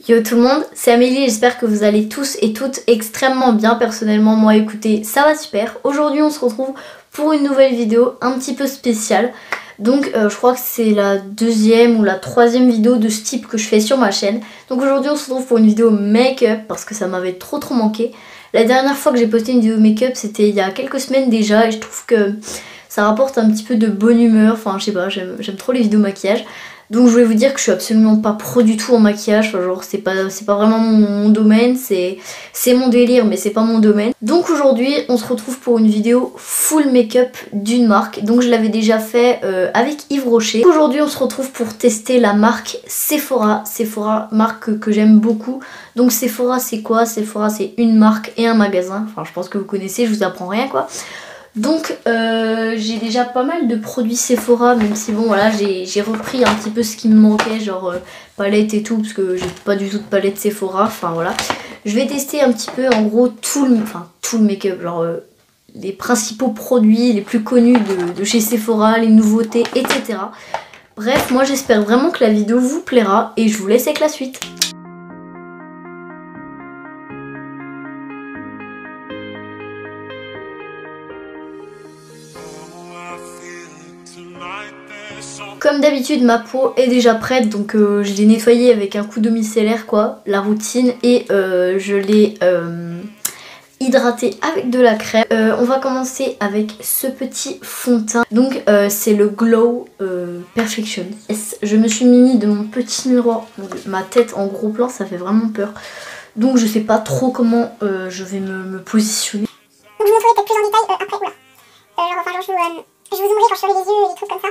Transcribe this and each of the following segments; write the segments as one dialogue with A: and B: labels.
A: Yo tout le monde, c'est Amélie, j'espère que vous allez tous et toutes extrêmement bien. Personnellement, moi écoutez, ça va super. Aujourd'hui on se retrouve pour une nouvelle vidéo un petit peu spéciale. Donc je crois que c'est la deuxième ou la troisième vidéo de ce type que je fais sur ma chaîne. Donc aujourd'hui on se retrouve pour une vidéo make-up parce que ça m'avait trop manqué. La dernière fois que j'ai posté une vidéo make-up c'était il y a quelques semaines déjà et je trouve que ça rapporte un petit peu de bonne humeur. Enfin je sais pas, j'aime trop les vidéos maquillage. Donc je voulais vous dire que je suis absolument pas pro du tout en maquillage, enfin, genre c'est pas vraiment mon domaine, c'est mon délire mais c'est pas mon domaine. Donc aujourd'hui on se retrouve pour une vidéo full make-up d'une marque, donc je l'avais déjà fait avec Yves Rocher. Aujourd'hui on se retrouve pour tester la marque Sephora, marque que j'aime beaucoup. Donc Sephora c'est quoi? Sephora c'est une marque et un magasin, enfin je pense que vous connaissez, je vous apprends rien quoi. Donc j'ai déjà pas mal de produits Sephora, même si bon voilà j'ai repris un petit peu ce qui me manquait, genre palette et tout, parce que j'ai pas du tout de palette Sephora, enfin voilà. Je vais tester un petit peu en gros tout le make-up, genre les principaux produits les plus connus de chez Sephora, les nouveautés, etc. Bref, moi j'espère vraiment que la vidéo vous plaira et je vous laisse avec la suite. Comme d'habitude ma peau est déjà prête, donc je l'ai nettoyée avec un coup d'eau micellaire quoi, la routine, et je l'ai hydratée avec de la crème. On va commencer avec ce petit fond de teint, donc c'est le Glow Perfection. Je me suis muni de mon petit miroir, ma tête en gros plan ça fait vraiment peur, donc je sais pas trop comment je vais me positionner.
B: Donc je vous montrerai peut-être plus en détail après, oula. Je vous zoomerai quand je ferai les yeux et les trucs comme ça.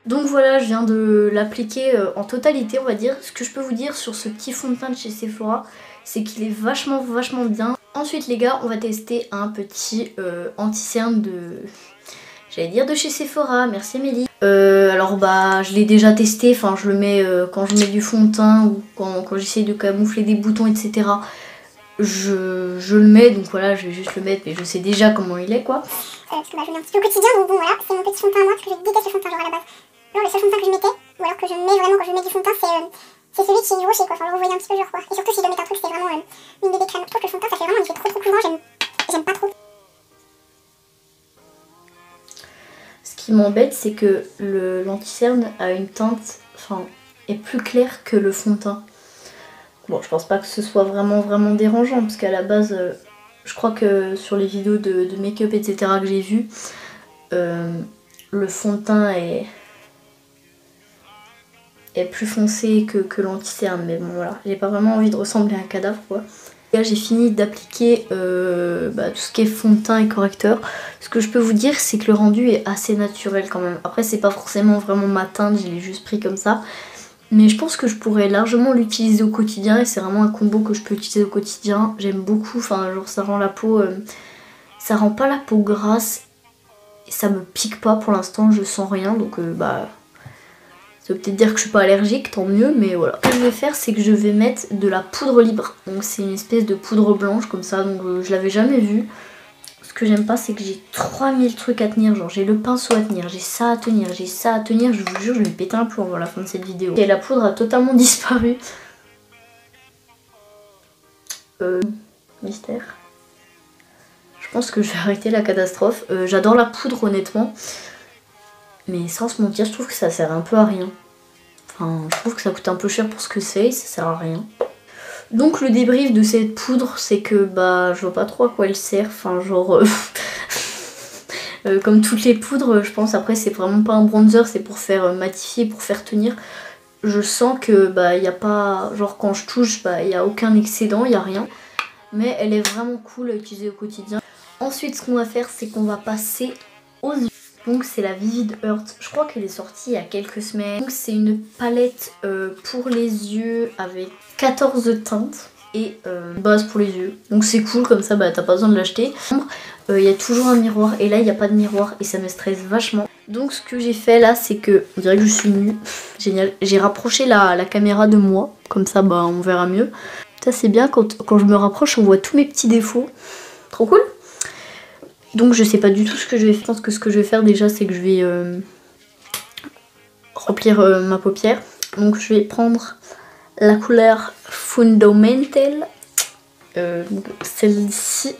A: Donc voilà, je viens de l'appliquer en totalité on va dire. Ce que je peux vous dire sur ce petit fond de teint de chez Sephora, c'est qu'il est vachement bien. Ensuite les gars, on va tester un petit anti-cerne de... j'allais dire de chez Sephora, merci Amélie. Alors bah je l'ai déjà testé, enfin je le mets quand je mets du fond de teint ou quand j'essaye de camoufler des boutons etc. Je le mets, donc voilà je vais juste le mettre mais je sais déjà comment il est quoi.
B: Parce que bah je le mets un petit peu au quotidien, donc bon voilà, c'est mon petit fond de teint à moi parce que je déteste le fond de teint genre à la base. Genre le seul fond de teint que je mettais, ou alors que je mets vraiment quand je mets du fond de teint, c'est celui qui est du Rocher quoi, enfin vous voyez un petit peu genre quoi. Et surtout si je dois mettre un truc c'est vraiment une bébé crème. Je trouve que le fond de teint ça fait vraiment, il fait trop couvrant, j'aime pas trop.
A: Ce qui m'embête c'est que l'anti-cerne a une teinte, enfin est plus claire que le fond de teint. Bon je pense pas que ce soit vraiment dérangeant parce qu'à la base je crois que sur les vidéos de make-up etc que j'ai vu, le fond de teint est plus foncé que l'anti-cerne, mais bon voilà, j'ai pas vraiment envie de ressembler à un cadavre quoi. Là j'ai fini d'appliquer tout ce qui est fond de teint et correcteur. Ce que je peux vous dire c'est que le rendu est assez naturel quand même. Après c'est pas forcément vraiment ma teinte, je l'ai juste pris comme ça. Mais je pense que je pourrais largement l'utiliser au quotidien et c'est vraiment un combo que je peux utiliser au quotidien. J'aime beaucoup, enfin genre ça rend la peau, ça rend pas la peau grasse et ça me pique pas pour l'instant, je sens rien donc ça veut peut-être dire que je suis pas allergique, tant mieux, mais voilà. Ce que je vais faire c'est que je vais mettre de la poudre libre, donc c'est une espèce de poudre blanche comme ça, donc je l'avais jamais vue. Ce que j'aime pas c'est que j'ai 3000 trucs à tenir, genre j'ai le pinceau à tenir, j'ai ça à tenir, j'ai ça à tenir, je vous jure je vais péter un plomb avant la fin de cette vidéo. Et la poudre a totalement disparu. Mystère. Je pense que je vais arrêter la catastrophe. J'adore la poudre honnêtement, mais sans se mentir je trouve que ça sert un peu à rien. Enfin je trouve que ça coûte un peu cher pour ce que c'est, ça sert à rien. Donc le débrief de cette poudre c'est que bah je vois pas trop à quoi elle sert, enfin genre comme toutes les poudres je pense, après c'est vraiment pas un bronzer, c'est pour faire matifier, pour faire tenir. Je sens que bah y a pas, genre quand je touche bah y a aucun excédent, y a rien. Mais elle est vraiment cool à utiliser au quotidien. Ensuite ce qu'on va faire c'est qu'on va passer aux yeux. Donc c'est la Vivid Earth, je crois qu'elle est sortie il y a quelques semaines. Donc c'est une palette pour les yeux avec 14 teintes et une base pour les yeux. Donc c'est cool comme ça, bah t'as pas besoin de l'acheter. Il y a toujours un miroir et là il n'y a pas de miroir et ça me stresse vachement. Donc ce que j'ai fait là c'est que, on dirait que je suis nue, génial. J'ai rapproché la caméra de moi, comme ça bah on verra mieux. Ça c'est bien, quand je me rapproche on voit tous mes petits défauts. Trop cool. Donc je sais pas du tout ce que je vais faire. Je pense que ce que je vais faire déjà c'est que je vais remplir ma paupière. Donc je vais prendre la couleur Fundamental. Celle-ci.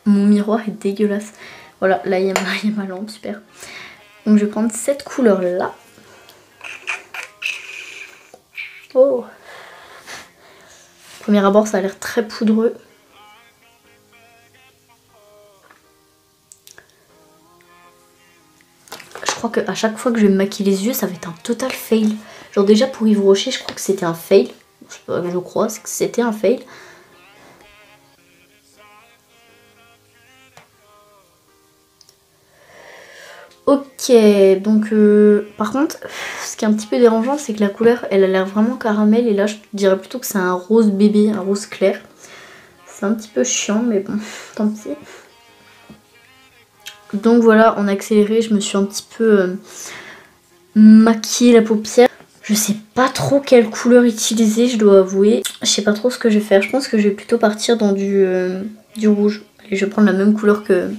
A: Mon miroir est dégueulasse. Voilà, là il y a ma lampe, super. Donc je vais prendre cette couleur là. Oh. Premier abord ça a l'air très poudreux. Je crois qu'à chaque fois que je vais me maquiller les yeux ça va être un total fail. Genre déjà pour Yves Rocher je crois que c'était un fail. Je crois que c'était un fail. Ok, donc par contre, ce qui est un petit peu dérangeant, c'est que la couleur, elle a l'air vraiment caramel. Et là, je dirais plutôt que c'est un rose bébé, un rose clair. C'est un petit peu chiant, mais bon, tant pis. Donc voilà, en accéléré, je me suis un petit peu maquillée la paupière. Je sais pas trop quelle couleur utiliser, je dois avouer. Je sais pas trop ce que je vais faire. Je pense que je vais plutôt partir dans du rouge. Et je vais prendre la même couleur que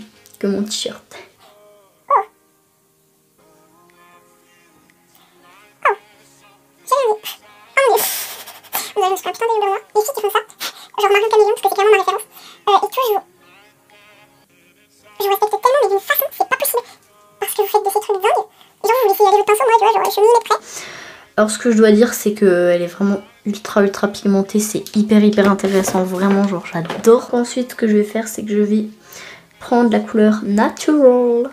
A: mon t-shirt.
B: Je me suis fait un putain de burger. Les filles qui font ça, genre Marie Camillon, parce que c'est clairement ma référence. Et toujours, je vous respecte tellement, mais d'une façon, c'est pas possible. Parce que vous faites de ces trucs dingues. Genre, vous laissez y aller le pinceau, moi, tu vois, genre, je suis mis prêt.
A: Alors, ce que je dois dire, c'est qu'elle est vraiment ultra pigmentée. C'est hyper intéressant, vraiment, genre, j'adore. Ensuite, ce que je vais faire, c'est que je vais prendre la couleur Natural.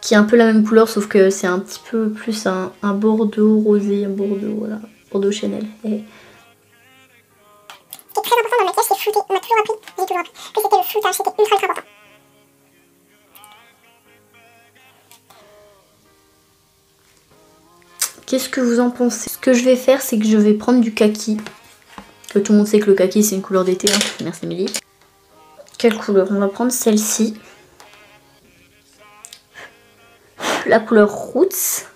A: Qui est un peu la même couleur, sauf que c'est un petit peu plus un bordeaux rosé, un bordeaux, voilà. Bordeaux Chanel. Et...
B: ce qui est très important dans le maquillage, c'est flouter. On m'a toujours appris, j'ai toujours appris, que c'était le floutage, c'était ultra important.
A: Qu'est-ce que vous en pensez? Ce que je vais faire, c'est que je vais prendre du kaki. Que tout le monde sait que le kaki, c'est une couleur d'été. Hein. Merci Émilie. Quelle couleur? On va prendre celle-ci. La couleur Roots.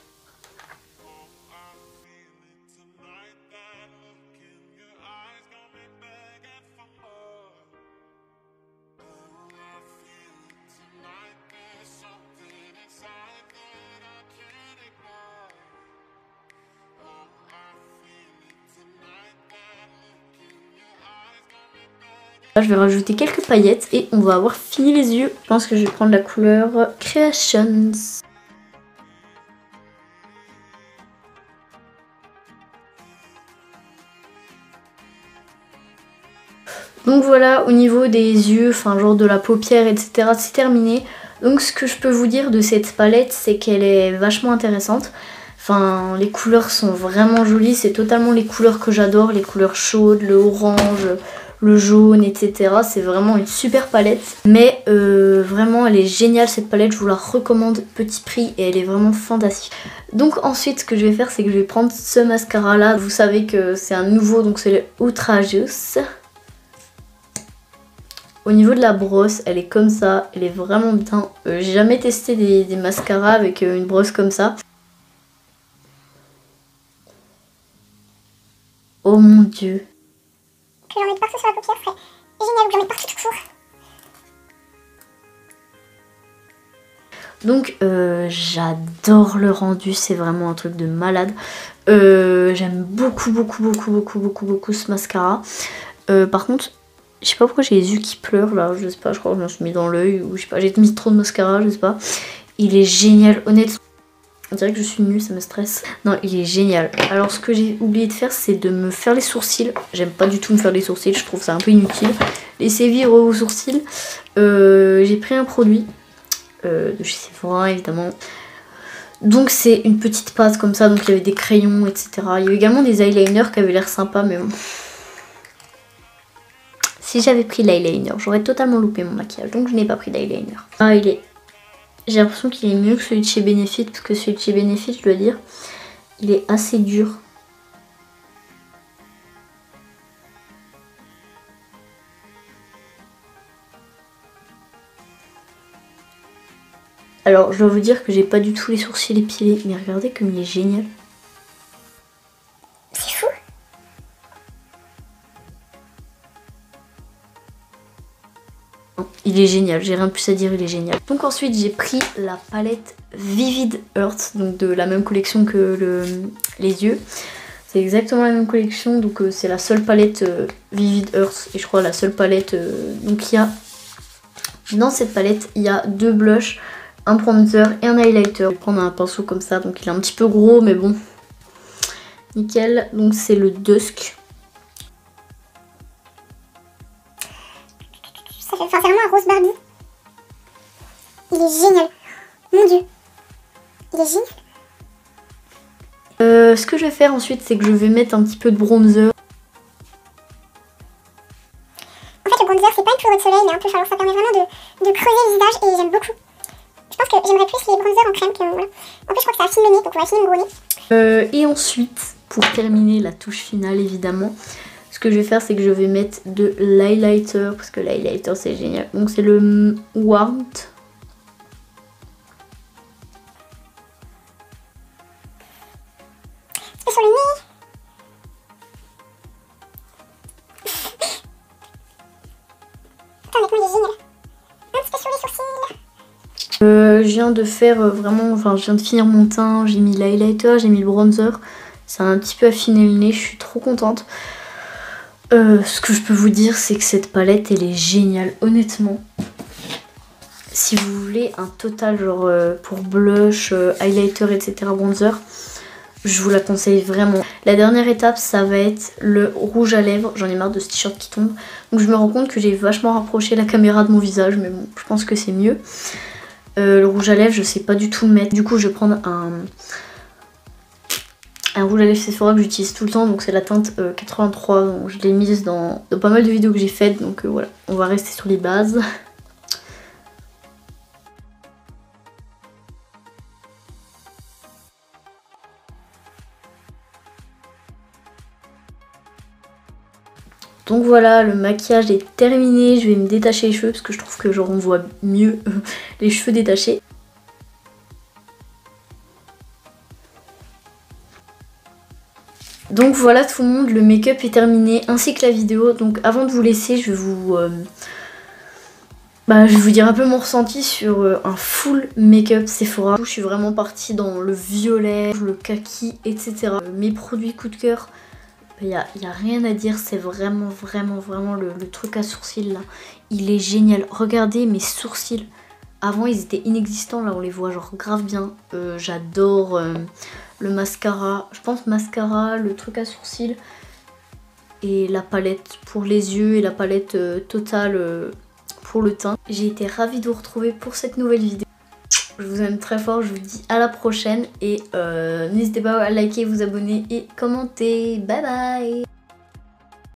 A: Là, je vais rajouter quelques paillettes et on va avoir fini les yeux. Je pense que je vais prendre la couleur Creations. Donc voilà, au niveau des yeux, enfin genre de la paupière, etc. c'est terminé. Donc ce que je peux vous dire de cette palette, c'est qu'elle est vachement intéressante. Enfin, les couleurs sont vraiment jolies, c'est totalement les couleurs que j'adore, les couleurs chaudes, le orange, le jaune, etc. C'est vraiment une super palette. Mais vraiment, elle est géniale cette palette, je vous la recommande, petit prix, et elle est vraiment fantastique. Donc ensuite, ce que je vais faire, c'est que je vais prendre ce mascara là. Vous savez que c'est un nouveau, donc c'est le Outrageous. Au niveau de la brosse, elle est comme ça, elle est vraiment bien. J'ai jamais testé des mascaras avec une brosse comme ça. Oh mon dieu.
B: Que j'en mette partout sur la paupière, serait génial, ou que j'en mette partout tout court.
A: Donc j'adore le rendu, c'est vraiment un truc de malade. J'aime beaucoup ce mascara. Par contre, je sais pas pourquoi j'ai les yeux qui pleurent là, je sais pas, je crois que je m'en suis mis dans l'œil ou je sais pas, j'ai mis trop de mascara, je sais pas. Il est génial, honnêtement. On dirait que je suis nulle, ça me stresse. Non, il est génial. Alors ce que j'ai oublié de faire, c'est de me faire les sourcils. J'aime pas du tout me faire les sourcils, je trouve ça un peu inutile. Laissez vivre vos sourcils. J'ai pris un produit de chez Sephora évidemment. Donc c'est une petite pâte comme ça, donc il y avait des crayons, etc. Il y avait également des eyeliners qui avaient l'air sympas, mais bon. Si j'avais pris l'eyeliner, j'aurais totalement loupé mon maquillage, donc je n'ai pas pris d'eyeliner. Ah, il est... J'ai l'impression qu'il est mieux que celui de chez Benefit, parce que celui de chez Benefit, je dois dire, il est assez dur. Alors, je dois vous dire que j'ai pas du tout les sourcils épilés, mais regardez comme il est génial.
B: C'est fou.
A: Il est génial, j'ai rien de plus à dire, il est génial. Donc ensuite j'ai pris la palette Vivid Earth, donc de la même collection que les yeux. C'est exactement la même collection, donc c'est la seule palette Vivid Earth et je crois la seule palette. Donc il y a dans cette palette il y a 2 blushs, un bronzer et un highlighter. Je vais prendre un pinceau comme ça, donc il est un petit peu gros mais bon, nickel. Donc c'est le Dusk.
B: Ça fait vraiment un rose Barbie. Il est génial. Mon dieu. Il est génial.
A: Ce que je vais faire ensuite, c'est que je vais mettre un petit peu de bronzer.
B: En fait, le bronzer, c'est pas une poudre de soleil, mais un peu chaleur. Ça permet vraiment de creuser le visage et j'aime beaucoup. Je pense que j'aimerais plus les bronzers en crème que voilà. En plus, je crois que ça affine le nez, donc on va affiner le gros nez.
A: Et ensuite, pour terminer la touche finale, évidemment, ce que je vais faire, c'est que je vais mettre de l'highlighter, parce que l'highlighter, c'est génial. Donc c'est le Warmth.
B: Sur le nez. Attends, avec moi, il est génial. Un petit peu sur les sourcils.
A: Je viens de faire vraiment, enfin je viens de finir mon teint, j'ai mis l'highlighter, j'ai mis le bronzer. Ça a un petit peu affiné le nez, je suis trop contente. Ce que je peux vous dire, c'est que cette palette, elle est géniale, honnêtement. Si vous voulez un total genre pour blush, highlighter, etc., bronzer, je vous la conseille vraiment. La dernière étape, ça va être le rouge à lèvres. J'en ai marre de ce t-shirt qui tombe. Donc je me rends compte que j'ai vachement rapproché la caméra de mon visage, mais bon, je pense que c'est mieux. Le rouge à lèvres, je sais pas du tout le mettre. Du coup, je vais prendre un rouge à lèvres Sephora que j'utilise tout le temps. Donc c'est la teinte 83. Donc je l'ai mise dans pas mal de vidéos que j'ai faites. Donc voilà, on va rester sur les bases. Donc voilà, le maquillage est terminé, je vais me détacher les cheveux parce que je trouve que genre on voit mieux les cheveux détachés. Donc voilà tout le monde, le make-up est terminé ainsi que la vidéo. Donc avant de vous laisser, je vais vous dire un peu mon ressenti sur un full make-up Sephora. Je suis vraiment partie dans le violet, le kaki, etc. Mes produits coup de cœur. Il y a rien à dire, c'est vraiment le truc à sourcils là. Il est génial. Regardez mes sourcils. Avant ils étaient inexistants, là on les voit genre grave bien. J'adore le mascara. Je pense mascara, le truc à sourcils. Et la palette pour les yeux et la palette totale pour le teint. J'ai été ravie de vous retrouver pour cette nouvelle vidéo. Je vous aime très fort, je vous dis à la prochaine et n'hésitez pas à liker, vous abonner et commenter. Bye bye.